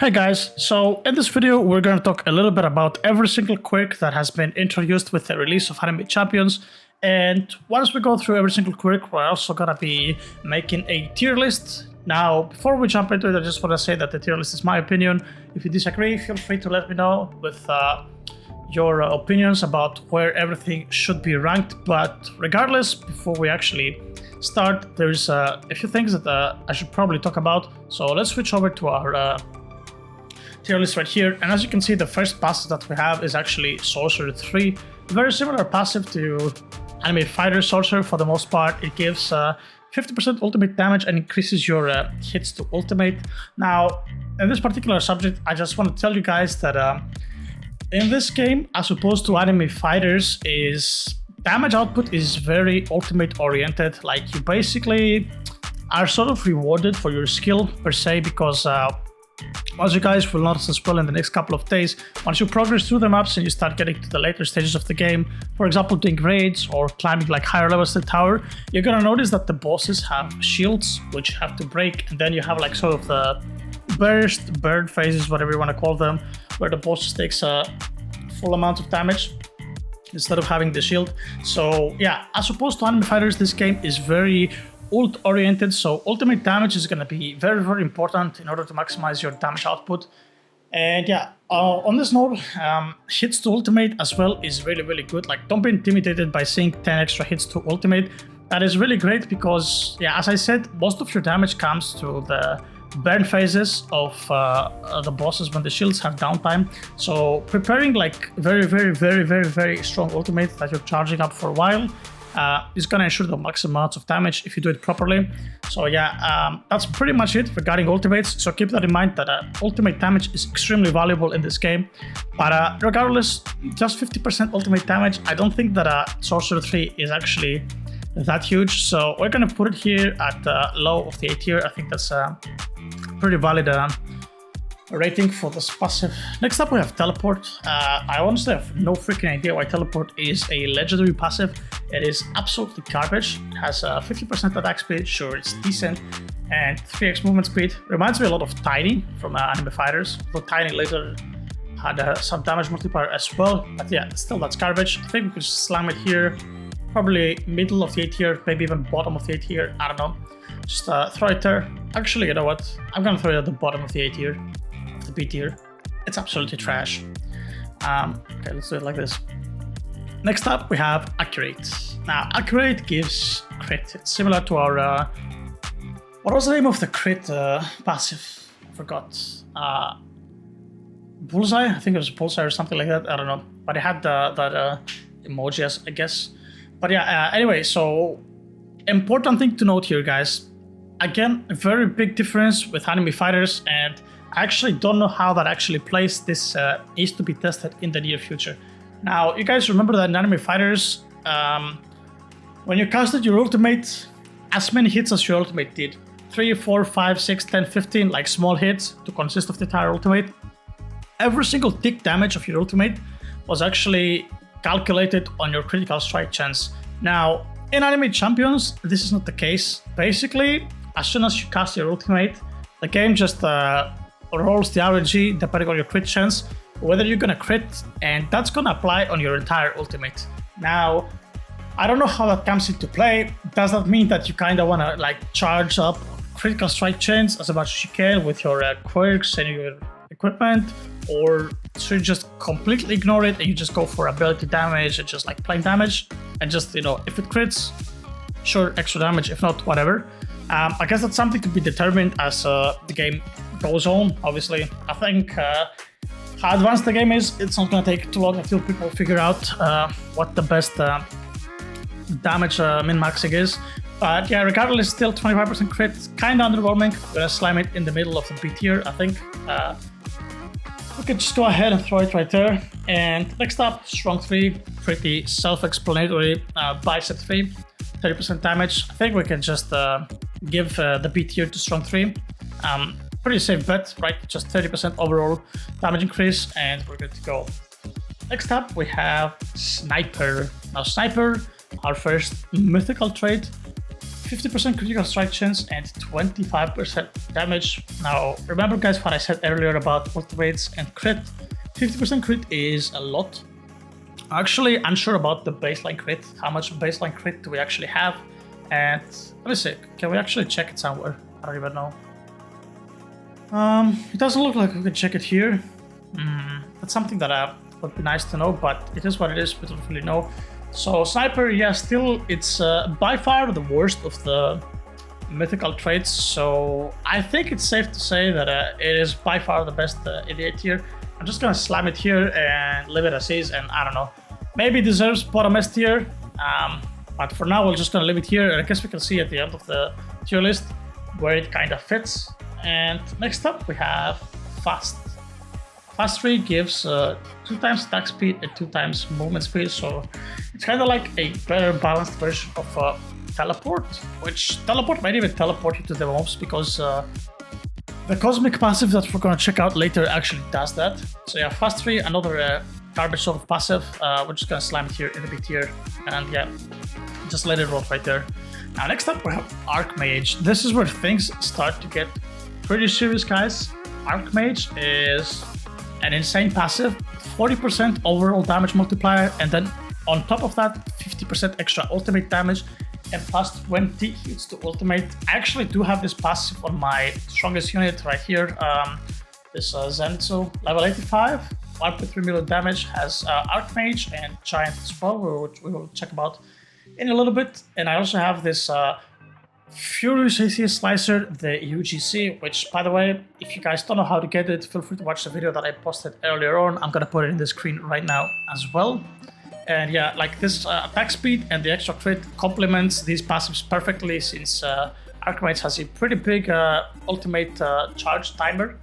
Hey guys, so in this video we're going to talk a little bit about every single quirk that has been introduced with the release of Anime Champions, and once we go through every single quirk we're also going to be making a tier list. Now before we jump into it, I just want to say that the tier list is my opinion. If you disagree, feel free to let me know with your opinions about where everything should be ranked, but regardless, before we actually start, there's a few things that I should probably talk about. So let's switch over to our tier list right here, and as you can see, the first passive that we have is actually Sorcerer 3. Very similar passive to Anime Fighter Sorcerer for the most part. It gives 50% ultimate damage and increases your hits to ultimate. Now, in this particular subject, I just want to tell you guys that in this game, as opposed to Anime Fighters, is damage output is very ultimate oriented. Like, you basically are sort of rewarded for your skill per se, because as you guys will notice as well in the next couple of days, once you progress through the maps and you start getting to the later stages of the game, for example doing raids or climbing like higher levels of the tower, you're gonna notice that the bosses have shields which you have to break, and then you have like sort of the burn phases, whatever you want to call them, where the boss takes a full amount of damage instead of having the shield. So yeah, as opposed to Anime Fighters, this game is very ult oriented, so ultimate damage is going to be very, very important in order to maximize your damage output. And yeah, on this note, hits to ultimate as well is really, really good. Like, don't be intimidated by seeing 10 extra hits to ultimate. That is really great because, yeah, as I said, most of your damage comes through the burn phases of the bosses when the shields have downtime. So preparing like very strong ultimate that you're charging up for a while is going to ensure the max amounts of damage if you do it properly. So yeah, that's pretty much it regarding ultimates. So keep that in mind, that ultimate damage is extremely valuable in this game. But regardless, just 50% ultimate damage, I don't think that Sorcerer 3 is actually that huge. So we're going to put it here at low of the A tier. I think that's pretty valid rating for this passive. Next up we have Teleport. I honestly have no freaking idea why Teleport is a legendary passive. It is absolutely garbage. It has 50% attack speed, sure, it's decent, and 3x movement speed. Reminds me a lot of Tiny from Anime Fighters, but Tiny later had some damage multiplier as well. But yeah, still, that's garbage. I think we could slam it here, probably middle of the A tier, maybe even bottom of the A tier, I don't know. Just throw it there. Actually, you know what? I'm gonna throw it at the bottom of the A tier, of the B tier. It's absolutely trash. Okay, let's do it like this. Next up, we have Accurate. Now, Accurate gives crit. It's similar to our... what was the name of the crit passive? I forgot. Bullseye? I think it was Bullseye or something like that. I don't know. But it had that emoji, I guess. But yeah, anyway, so important thing to note here, guys. Again, a very big difference with Anime Fighters, and I actually don't know how that actually plays. This is to be tested in the near future. Now, you guys remember that in Anime Fighters, when you casted your ultimate, as many hits as your ultimate did, 3, 4, 5, 6, 10, 15, like small hits to consist of the entire ultimate, every single tick damage of your ultimate was actually calculated on your critical strike chance. Now, in Anime Champions, this is not the case. Basically, as soon as you cast your ultimate, the game just rolls the RNG depending on your crit chance, whether you're gonna crit, and that's gonna apply on your entire ultimate. Now, I don't know how that comes into play. Does that mean that you kind of wanna like charge up critical strike chains as much as you can with your quirks and your equipment, or should you just completely ignore it and you just go for ability damage and just like plain damage, and just, you know, if it crits, sure, extra damage, if not, whatever. I guess that's something to be determined as the game goes on. Obviously, I think how advanced the game is, it's not going to take too long until people figure out what the best damage min-maxing is. But yeah, regardless, still 25% crit, kind of underwhelming. I'm going to slam it in the middle of the B tier, I think. We could just go ahead and throw it right there. And next up, Strong 3, pretty self-explanatory. Bicep 3, 30% damage. I think we can just give the B tier to Strong 3. Pretty safe bet, right? Just 30% overall damage increase, and we're good to go. Next up, we have Sniper. Now, Sniper, our first mythical trait, 50% critical strike chance and 25% damage. Now, remember guys what I said earlier about ultimates and crit? 50% crit is a lot. Actually, unsure about the baseline crit. How much baseline crit do we actually have? And let me see, can we actually check it somewhere? I don't even know. It doesn't look like we can check it here. That's something that would be nice to know, but it is what it is. We don't really know. So sniper, yeah, still it's by far the worst of the mythical traits. So I think it's safe to say that it is by far the best in the A tier. I'm just gonna slam it here and leave it as is, and I don't know, maybe it deserves bottom S tier. But for now, we're just gonna leave it here, and I guess we can see at the end of the tier list where it kind of fits. And next up we have fast. Fast 3 gives 2 times attack speed and 2 times movement speed, so it's kind of like a better balanced version of teleport, which teleport might even teleport you to the mobs, because the cosmic passive that we're gonna check out later actually does that. So yeah, fast 3, another garbage sort of passive. We're just gonna slam it here in the B tier, and yeah, just let it roll right there. Now next up we have Archmage. This is where things start to get pretty serious, guys. Archmage is an insane passive, 40% overall damage multiplier, and then on top of that 50% extra ultimate damage and plus 20 hits to ultimate. I actually do have this passive on my strongest unit right here, this Zenitsu, level 85, 1.3 million damage, has Archmage and Giant as well, which we will check about in a little bit. And I also have this Furious ACS Slicer, the UGC, which, by the way, if you guys don't know how to get it, feel free to watch the video that I posted earlier on. I'm gonna put it in the screen right now as well. And yeah, like this attack speed and the extra crit complements these passives perfectly, since Archmage has a pretty big ultimate charge timer.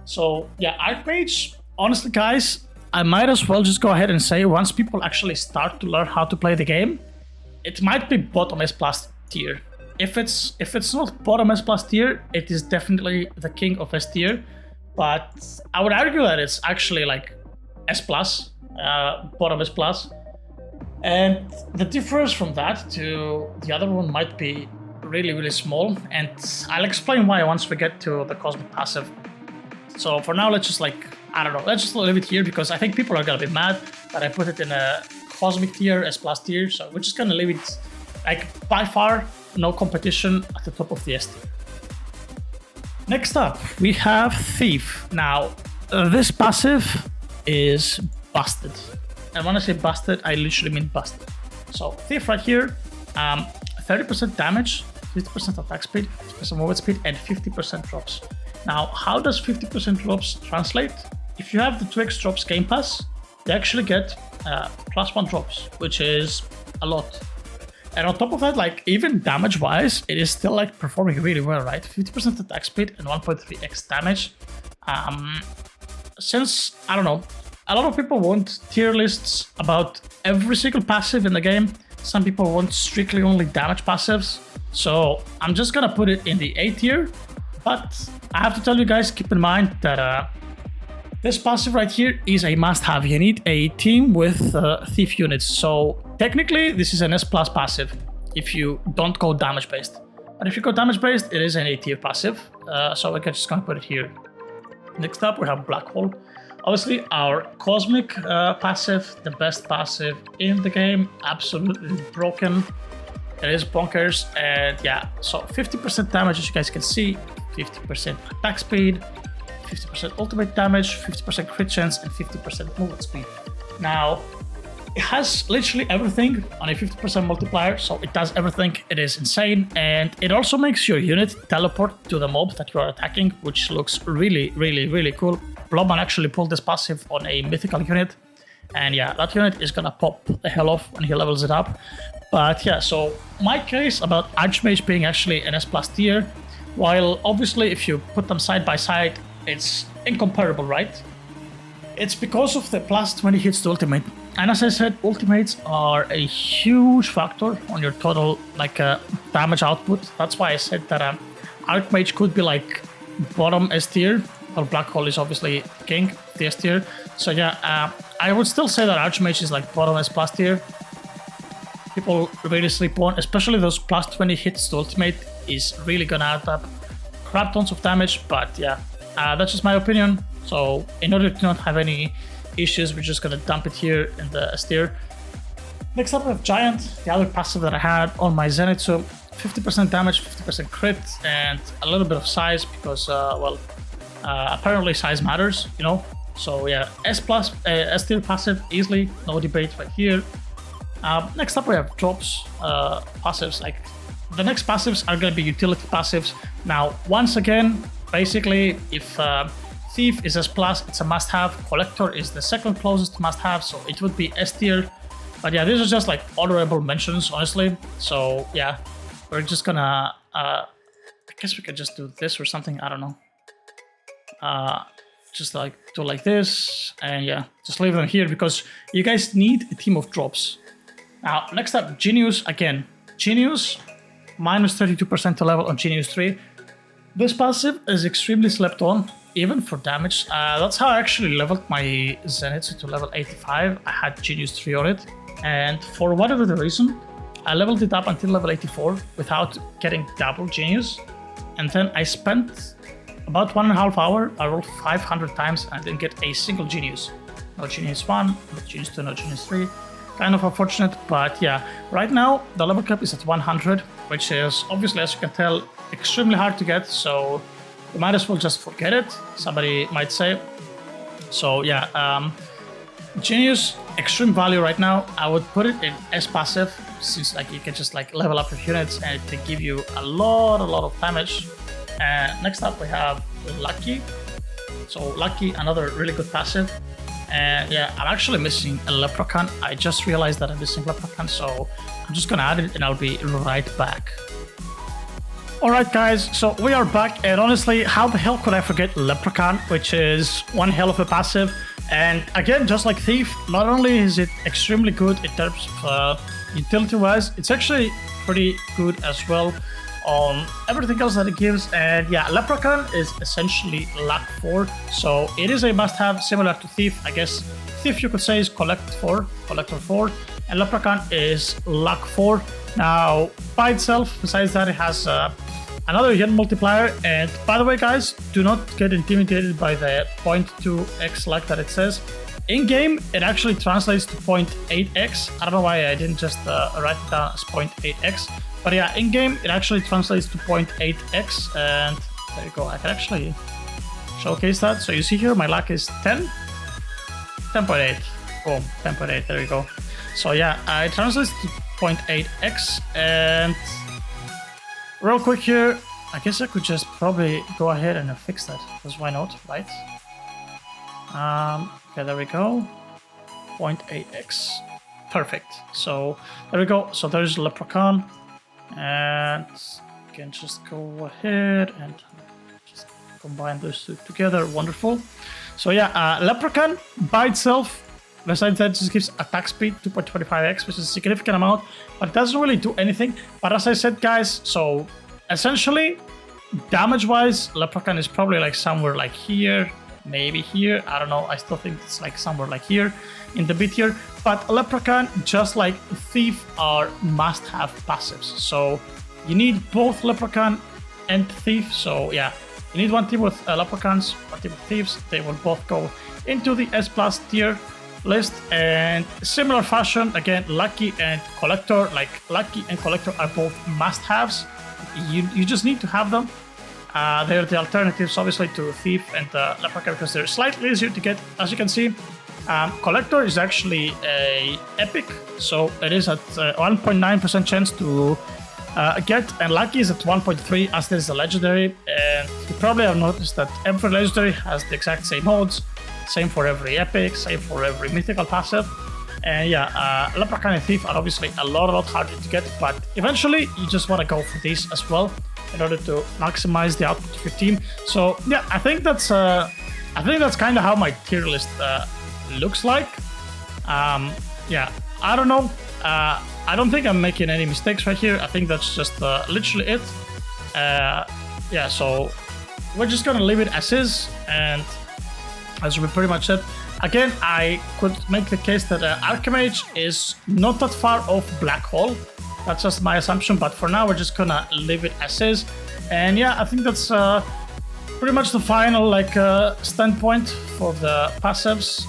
So yeah, Archmage, honestly guys, I might as well just go ahead and say, once people actually start to learn how to play the game, it might be bottom S plus tier. If it's not bottom S plus tier, it is definitely the king of S tier. But I would argue that it's actually like S plus, bottom S plus. And the difference from that to the other one might be really, really small. And I'll explain why once we get to the cosmic passive. So for now, let's just let's just leave it here, because I think people are gonna be mad that I put it in a cosmic tier, S plus tier. So we're just gonna leave it, like, by far no competition at the top of the S tier. Next up, we have Thief. Now, this passive is busted. And when I say busted, I literally mean busted. So Thief right here, 30% damage, 50% attack speed, 50% movement speed, and 50% drops. Now, how does 50% drops translate? If you have the Twix Drops Game Pass, you actually get +1 drops, which is a lot. And on top of that, like, even damage-wise, it is still like performing really well, right? 50% attack speed and 1.3x damage. Since, I don't know, a lot of people want tier lists about every single passive in the game. Some people want strictly only damage passives. So I'm just gonna put it in the A tier. But I have to tell you guys, keep in mind that this passive right here is a must-have. You need a team with Thief units. So technically, this is an S plus passive if you don't go damage-based. But if you go damage-based, it is an A tier passive. So we're just gonna put it here. Next up, we have Black Hole. Obviously, our cosmic passive, the best passive in the game, absolutely broken. It is bonkers, and yeah, so 50% damage, as you guys can see, 50% attack speed, 50% ultimate damage, 50% crit chance, and 50% movement speed. Now, it has literally everything on a 50% multiplier, so it does everything. It is insane, and it also makes your unit teleport to the mob that you are attacking, which looks really, really, really cool. Blobman actually pulled this passive on a mythical unit, and yeah, that unit is gonna pop the hell off when he levels it up. But yeah, so my case about Archmage being actually an S plus tier, while obviously if you put them side by side, it's incomparable, right? It's because of the plus 20 hits to ultimate. And as I said, ultimates are a huge factor on your total damage output. That's why I said that Archmage could be like bottom S tier, while Black Hole is obviously king, the S tier. So yeah, I would still say that Archmage is like bottom S plus tier. people really sleep on, especially those plus 20 hits to ultimate is really gonna add up crap tons of damage. But yeah, that's just my opinion. So in order to not have any issues, we're just gonna dump it here in the S tier. Next up we have Giant, the other passive that I had on my Zenitsu. 50% damage, 50% crit, and a little bit of size because, apparently size matters, you know? So yeah, S tier passive, easily, no debate right here. Next up we have drops, passives. Like, the next passives are gonna be utility passives. Now, once again, basically, if Thief is S+, it's a must-have. Collector is the second closest must-have, so it would be S tier. But yeah, these are just like honorable mentions, honestly. So yeah, we're just gonna, I guess we could just do this or something, I don't know. Just like do like this, and yeah, just leave them here because you guys need a team of drops. Now, next up, Genius again. Genius, minus 32% to level on Genius 3. This passive is extremely slept on, even for damage. That's how I actually leveled my Zenitsu to level 85. I had Genius 3 on it. And for whatever the reason, I leveled it up until level 84 without getting double Genius. And then I spent about 1.5 hours. I rolled 500 times and I didn't get a single Genius. No Genius 1, no Genius 2, no Genius 3. Kind of unfortunate, but yeah. Right now, the level cap is at 100, which is obviously, as you can tell, extremely hard to get. So you might as well just forget it, somebody might say. So yeah, Genius, extreme value right now. I would put it in S passive, since like you can just like level up your units and it give you a lot of damage. And next up we have Lucky. So Lucky, another really good passive. And yeah, I'm actually missing a Leprechaun. I just realized that I'm missing Leprechaun, so I'm just gonna add it and I'll be right back. Alright guys, so we are back, and honestly, how the hell could I forget Leprechaun, which is one hell of a passive. And again, just like Thief, not only is it extremely good in terms of utility-wise, it's actually pretty good as well on everything else that it gives. And yeah, Leprechaun is essentially luck 4, so it is a must-have similar to Thief. I guess Thief you could say is Collector 4, and Leprechaun is luck 4. Now, by itself, besides that, it has another yen multiplier. And by the way, guys, do not get intimidated by the 0.2x luck that it says. In game, it actually translates to 0.8x. I don't know why I didn't just write it down as 0.8x. But yeah, in game, it actually translates to 0.8x. And there you go. I can actually showcase that. So you see here, my luck is 10. 10.8. Boom, 10.8. There you go. So yeah, it translates to 0.8x. And real quick here, I guess I could just probably go ahead and fix that, because why not, right? Okay, there we go. 0.8x. Perfect. So there we go. So there's Leprechaun. And you can just go ahead and just combine those two together. Wonderful. So yeah, Leprechaun by itself, besides that, just gives attack speed 2.25x, which is a significant amount, but it doesn't really do anything. But as I said, guys, so essentially, damage-wise, Leprechaun is probably like somewhere like here, maybe here. I don't know. I still think it's like somewhere like here in the bit here. But Leprechaun, just like Thief, are must-have passives. So you need both Leprechaun and Thief. So yeah, you need one team with Leprechauns, one team with Thieves. They will both go into the S+ tier list. And similar fashion, again, Lucky and Collector. Like Lucky and Collector are both must-haves. You just need to have them. They're the alternatives, obviously, to Thief and Leprechaun, because they're slightly easier to get, as you can see. Collector is actually a epic, so it is at 1.9% chance to get, and Lucky is at 1.3, as there's a legendary. And you probably have noticed that every legendary has the exact same modes, same for every epic, same for every mythical passive. And yeah, Leprechaun and Thief are obviously a lot harder to get, but eventually you just want to go for these as well in order to maximize the output of your team. So yeah, I think that's kind of how my tier list looks like. Yeah, I don't know. I don't think I'm making any mistakes right here. I think that's just literally it. Yeah, so we're just gonna leave it as is, and as we pretty much said, Again, I could make the case that Archimage is not that far off Black Hole. That's just my assumption, but for now we're just gonna leave it as is. And yeah, I think that's pretty much the final standpoint for the passives.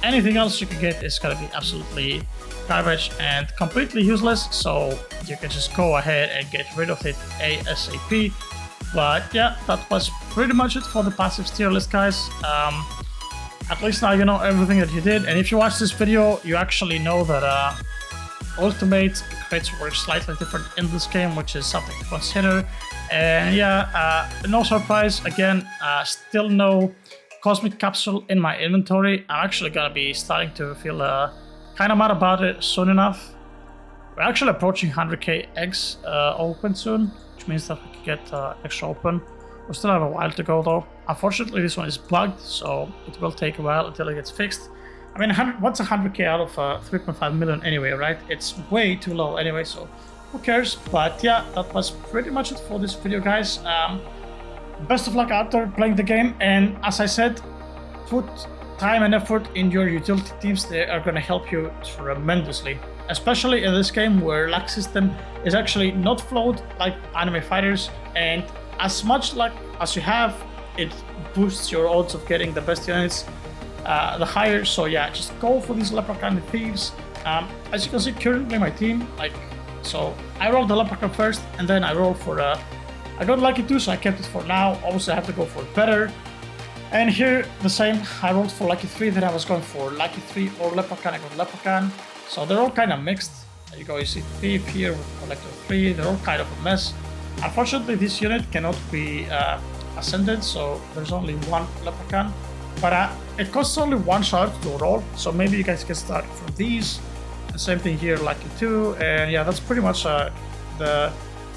Anything else you can get is gonna be absolutely garbage and completely useless, so you can just go ahead and get rid of it ASAP. But yeah, that was pretty much it for the passives tier list, guys. At least now you know everything that you did, and if you watch this video, you actually know that ultimate crits work slightly different in this game, which is something to consider. And yeah, no surprise, again, still no Cosmic Capsule in my inventory. I'm actually gonna be starting to feel kind of mad about it soon enough. We're actually approaching 100k eggs open soon, which means that we can get extra open. We still have a while to go though. Unfortunately, this one is bugged, so it will take a while until it gets fixed. I mean, what's 100k out of 3.5 million anyway, right? It's way too low anyway, so who cares? But yeah, that was pretty much it for this video, guys. Best of luck out there playing the game, and as I said, put time and effort in your utility teams. They are going to help you tremendously, especially in this game where luck system is actually not flowed like anime fighters, and as much luck as you have, it boosts your odds of getting the best units the higher. So yeah, just go for these leprechaun thieves. As you can see, currently my team, so I rolled the leprechaun first, and then I rolled for I got lucky too, so I kept it for now. Obviously I have to go for better. And here the same, I rolled for lucky 3, then I was going for lucky 3 or leprechaun. I got leprechaun, so they're all kind of mixed. There you go, you see thief here with collector 3, they're all kind of a mess. Unfortunately, this unit cannot be ascended, so there's only one leprechaun. But it costs only 1 shard to roll, so maybe you guys can start from these. And same thing here, lucky 2, and yeah, that's pretty much the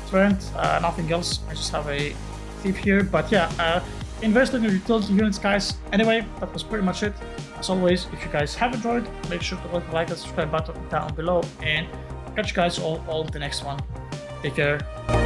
trend. Nothing else. I just have a thief here, but yeah, invest in your utility units, guys. Anyway, that was pretty much it. As always, if you guys have enjoyed, make sure to click the like and subscribe button down below, and catch you guys all in the next one. Take care.